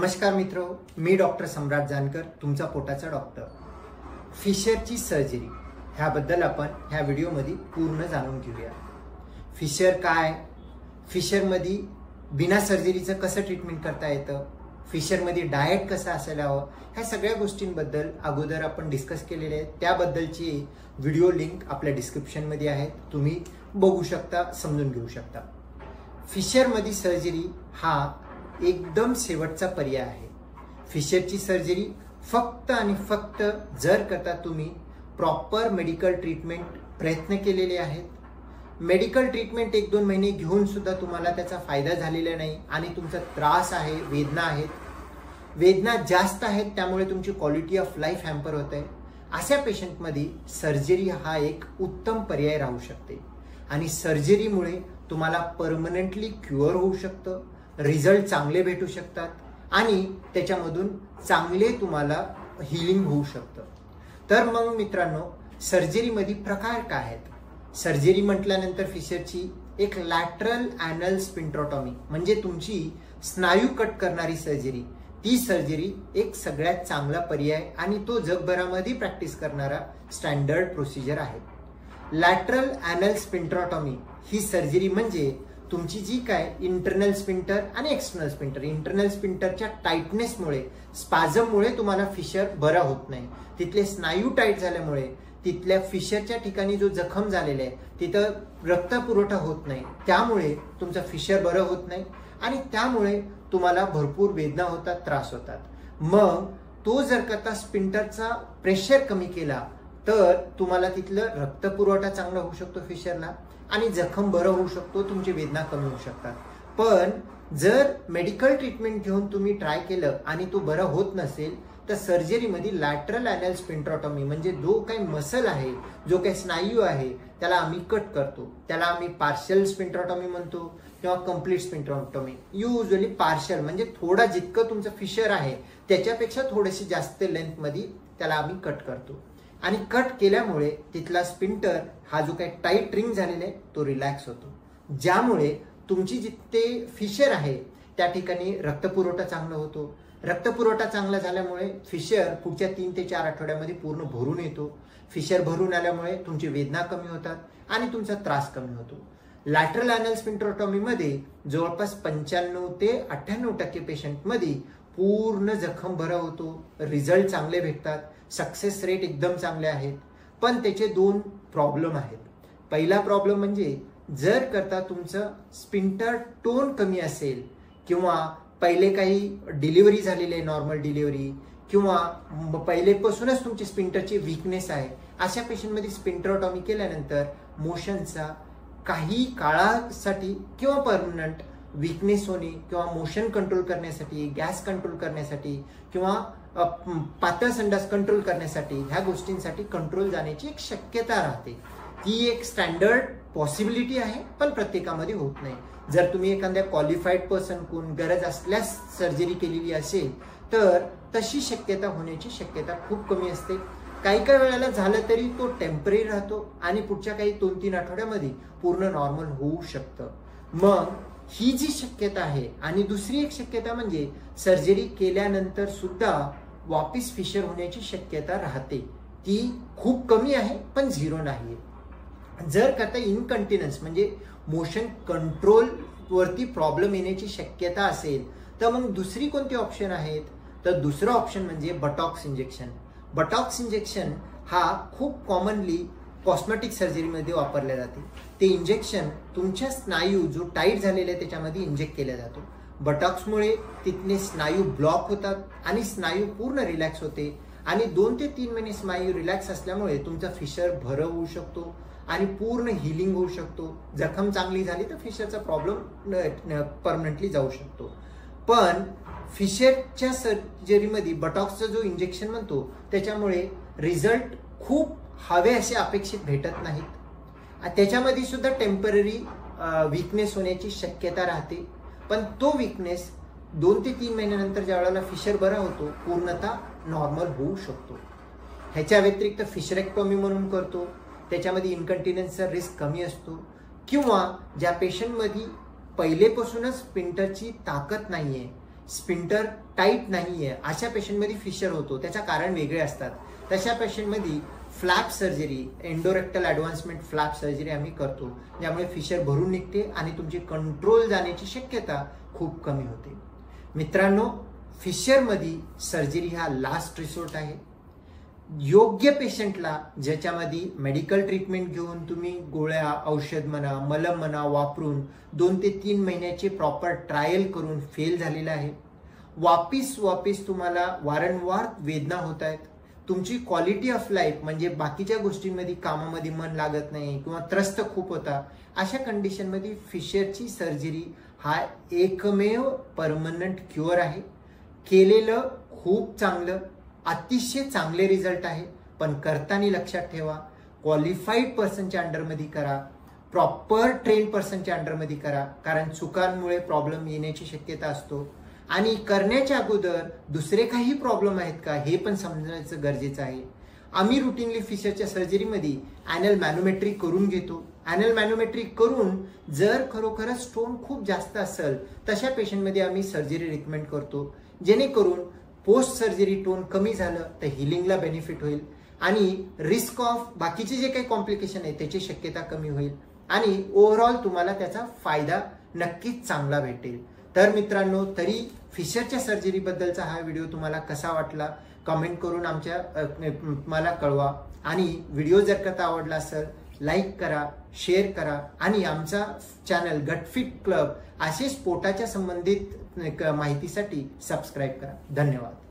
नमस्कार मित्रो, मी डॉक्टर सम्राट जानकर, तुमचा पोटाचा डॉक्टर. फिशरची सर्जरी ह्याबद्दल आपण ह्या व्हिडिओमध्ये पूर्ण जाणून घेऊया. फिशर काय, फिशरमध्ये बिना सर्जरीचं कसं ट्रीटमेंट करता येतं, फिशरमध्ये डाएट कसं असायला हवं, ह्या सगळ्या गोष्टींबद्दल अगोदर आपण डिस्कस केलेले आहेत. त्याबद्दलची व्हिडिओ लिंक आपल्या डिस्क्रिप्शनमध्ये आहे, तुम्ही बघू शकता, समजून घेऊ शकता. फिशरमध्ये सर्जरी हा एकदम शेवटचा पर्याय आहे. फिशरची सर्जरी फक्त आणि फक्त जर करता तुम्ही प्रॉपर मेडिकल ट्रीटमेंट प्रयत्न केलेले आहेत. मेडिकल ट्रीटमेंट 1-2 महिने घेऊन सुद्धा तुम्हाला त्याचा फायदा झालेला नाही आणि तुमचा त्रास आहे, वेदना आहेत, वेदना जास्त आहेत, त्यामुळे तुमची क्वालिटी ऑफ लाईफ हॅम्पर होत आहे. अशा पेशंटमध्ये सर्जरी हा एक उत्तम पर्याय राहू शकते आणि सर्जरीमुळे तुम्हाला परमनंटली क्युअर होऊ शकतं, रिझल्ट चांगले भेटू शकतात आणि त्याच्यामधून चांगले तुम्हाला हिलिंग होऊ शकतं. तर मग मित्रांनो, सर्जरीमध्ये प्रकार काय आहेत? सर्जरी म्हटल्यानंतर फिशरची एक लॅटरल ॲनल स्पिंट्रोटॉमी म्हणजे तुमची स्नायू कट करणारी सर्जरी, ती सर्जरी एक सगळ्यात चांगला पर्याय आणि तो जगभरामध्ये प्रॅक्टिस करणारा स्टँडर्ड प्रोसिजर आहे. लॅटरल ॲनल स्पिंट्रोटॉमी ही सर्जरी म्हणजे तुमची जी काय इंटरनल स्पिंटर आणि एक्सटर्नल स्पिंटर, इंटरनल स्पिंटरच्या टाईटनेसमुळे, स्पाझममुळे तुम्हाला फिशर बरा होत नाही. तिथले स्नायू टाईट झाल्यामुळे तिथल्या फिशरच्या ठिकाणी जो जखम झालेला आहे तिथं रक्तपुरवठा होत नाही, त्यामुळे तुमचं फिशर बरं होत नाही आणि त्यामुळे तुम्हाला भरपूर वेदना होतात, त्रास होतात. मग तो जर का स्पिंटरचा प्रेशर कमी केला तर तुम्हाला तिथलं रक्तपुरवठा चांगला होऊ शकतो फिशरला आणि जखम बरं होऊ शकतो, तुमची वेदना कमी होऊ शकतात. पण जर मेडिकल ट्रीटमेंट घेऊन तुम्ही ट्राय केलं आणि तो बरं होत नसेल तर सर्जरीमध्ये लॅटरल ॲनल स्पिंट्रोटॉमी म्हणजे जो काही मसल आहे, जो काही स्नायू आहे, त्याला आम्ही कट करतो. त्याला आम्ही पार्शल स्पिंट्रोटॉमी म्हणतो किंवा कम्प्लीट स्पिंट्रोटॉमी. युजली पार्शल म्हणजे थोडा जितकं तुमचं फिशर आहे त्याच्यापेक्षा थोडीशी जास्त लेंथमध्ये त्याला आम्ही कट करतो आणि कट केल्यामुळे तिथला स्पिंटर हा जो काही टाईट रिंग झालेला आहे तो रिलॅक्स होतो, ज्यामुळे तुमची जिथे फिशर आहे त्या ठिकाणी रक्तपुरवठा चांगला होतो. रक्तपुरवठा चांगला झाल्यामुळे फिशर पुढच्या 3 ते 4 आठवड्यामध्ये पूर्ण भरून येतो. फिशर भरून आल्यामुळे तुमची वेदना कमी होतात आणि तुमचा त्रास कमी होतो. लॅटरल ॲनल स्पिंट्रोटॉमीमध्ये जवळपास 95 ते 98% पेशंटमध्ये पूर्ण जखम बरा होतो, रिझल्ट चांगले भेटतात, सक्सेस रेट एकदम चांगले आहेत. पण त्याचे 2 प्रॉब्लेम आहेत. पहिला प्रॉब्लेम म्हणजे जर करता तुमचं स्पिंटर टोन कमी असेल किंवा पहिले काही डिलिव्हरी झालेली आहे, नॉर्मल डिलिव्हरी, किंवा पहिलेपासूनच तुमची स्पिंटरची वीकनेस आहे, अशा पेशंटमध्ये स्पिंटरोटॉमी केल्यानंतर मोशनचा काही काळासाठी किंवा परमनंट वीकनेस होणे किंवा मोशन कंट्रोल करण्यासाठी, गॅस कंट्रोल करण्यासाठी किंवा पातळ संडास कंट्रोल करण्यासाठी, ह्या गोष्टींसाठी कंट्रोल जाण्याची एक शक्यता राहते. ती एक स्टँडर्ड पॉसिबिलिटी आहे, पण प्रत्येकामध्ये होत नाही. जर तुम्ही एखाद्या क्वालिफाईड पर्सन कोण गरज असल्यास सर्जरी केलेली असेल तर तशी शक्यता होण्याची शक्यता खूप कमी असते. काही वेळेला झालं तरी तो टेम्पररी राहतो आणि पुढच्या काही 2-3 आठवड्यामध्ये पूर्ण नॉर्मल होऊ शकतं. मग ही जी शक्यता आहे आणि दुसरी एक शक्यता म्हणजे सर्जरी केल्यानंतर सुद्धा वापिस फिशर होण्याची शक्यता राहते. ती खूप कमी आहे पण 0 नाही. जर करता इनकंटिन्युअन्स म्हणजे मोशन कंट्रोल वरती प्रॉब्लेम येण्याची शक्यता असेल तर मग दुसरी कोणती ऑप्शन आहेत? तर दुसरं ऑप्शन म्हणजे बटॉक्स इंजेक्शन. बटॉक्स इंजेक्शन हा खूप कॉमनली कॉस्मेटिक सर्जरीमध्ये वापरले जाते. ते इंजेक्शन तुमच्या स्नायू जो टाईट झालेला आहे त्याच्यामध्ये इंजेक्ट केला जातो. बटॉक्समुळे तिथले स्नायू ब्लॉक होतात आणि स्नायू पूर्ण रिलॅक्स होते आणि 2 ते 3 महिने स्नायू रिलॅक्स असल्यामुळे तुमचा फिशर भर होऊ शकतो आणि पूर्ण हिलिंग होऊ शकतो. जखम चांगली झाली तर फिशरचा प्रॉब्लेम परमनंटली जाऊ शकतो. पण फिशरच्या सर्जरीमध्ये बटॉक्सचं जो इंजेक्शन म्हणतो त्याच्यामुळे रिझल्ट खूप हवे असे अपेक्षित भेटत नाहीत. त्याच्यामध्ये सुद्धा टेम्पररी वीकनेस होण्याची शक्यता राहते, पण तो वीकनेस 2 ते 3 महिन्यानंतर ज्या वेळेला फिशर बरा होतो पूर्णतः नॉर्मल होऊ शकतो. ह्याच्या व्यतिरिक्त फिशरेक्टॉमी म्हणून करतो, त्याच्यामध्ये इनकंटिन्युअन्सचा रिस्क कमी असतो. किंवा ज्या पेशंटमध्ये पहिलेपासूनच स्पिंटरची ताकद नाहीये, स्पिंटर टाईट नाहीये अशा पेशंटमध्ये फिशर होतो, त्याचं कारण वेगळे असतात. तशा पेशंटमध्ये flap surgery, endorectal advancement flap surgery आम्ही करतो, ज्यामुळे फिशर भरून निघते आणि तुमची कंट्रोल जाण्याची शक्यता खूप कमी होते. मित्रांनो, फिशरमध्ये सर्जरी हा लास्ट रिसोर्ट आहे. योग्य पेशंटला ज्याच्यामध्ये मेडिकल ट्रीटमेंट घेऊन तुम्ही गोळ्या, औषध म्हणा, मलम म्हणा वापरून 2 ते 3 महिन्याचे प्रॉपर ट्रायल करून फेल झालेला आहे. वापिस तुम्हाला वारंवार वेदना होत आहेत. तुमची क्वालिटी ऑफ लाईफ म्हणजे बाकीच्या गोष्टींमध्ये कामामध्ये मन लागत नाही किंवा त्रस्त खूप होता, अशा कंडिशनमध्ये फिशरची सर्जरी हा एकमेव परमनंट क्युअर आहे. केलेलं खूप चांगलं, अतिशय चांगले रिझल्ट आहे. पण करताना लक्षात ठेवा, क्वालिफाईड पर्सनच्या अंडरमध्ये करा, प्रॉपर ट्रेन पर्सनच्या अंडरमध्ये करा, कारण चुकांमुळे प्रॉब्लेम येण्याची शक्यता असतो. आणि करण्याच्या अगोदर दुसरे काही प्रॉब्लेम आहेत का हे पण समजायचं गरजेचं आहे. आम्ही रुटीनली फिशरच्या सर्जरीमध्ये ॲनल मॅनोमेट्री करून घेतो. ॲनल मॅनोमेट्री करून जर खरोखरच स्टोन खूप जास्त असेल तशा पेशंटमध्ये आम्ही सर्जरी रिकमेंड करतो, जेणेकरून पोस्ट सर्जरी टोन कमी झालं तर हिलिंगला बेनिफिट होईल आणि रिस्क ऑफ बाकीचे जे काही कॉम्प्लिकेशन आहे त्याची शक्यता कमी होईल आणि ओव्हरऑल तुम्हाला त्याचा फायदा नक्कीच चांगला भेटेल. तर मित्रांनो, तरी फिशरच्या सर्जरीबद्दलचा हा व्हिडिओ तुम्हाला कसा वाटला कमेंट करून मला कळवा. आणि व्हिडिओ जर का आवडला असेल लाईक करा, शेअर करा आणि आमचा चॅनल गटफिट क्लब असेच पोटाच्या संबंधित माहितीसाठी सबस्क्राईब करा. धन्यवाद.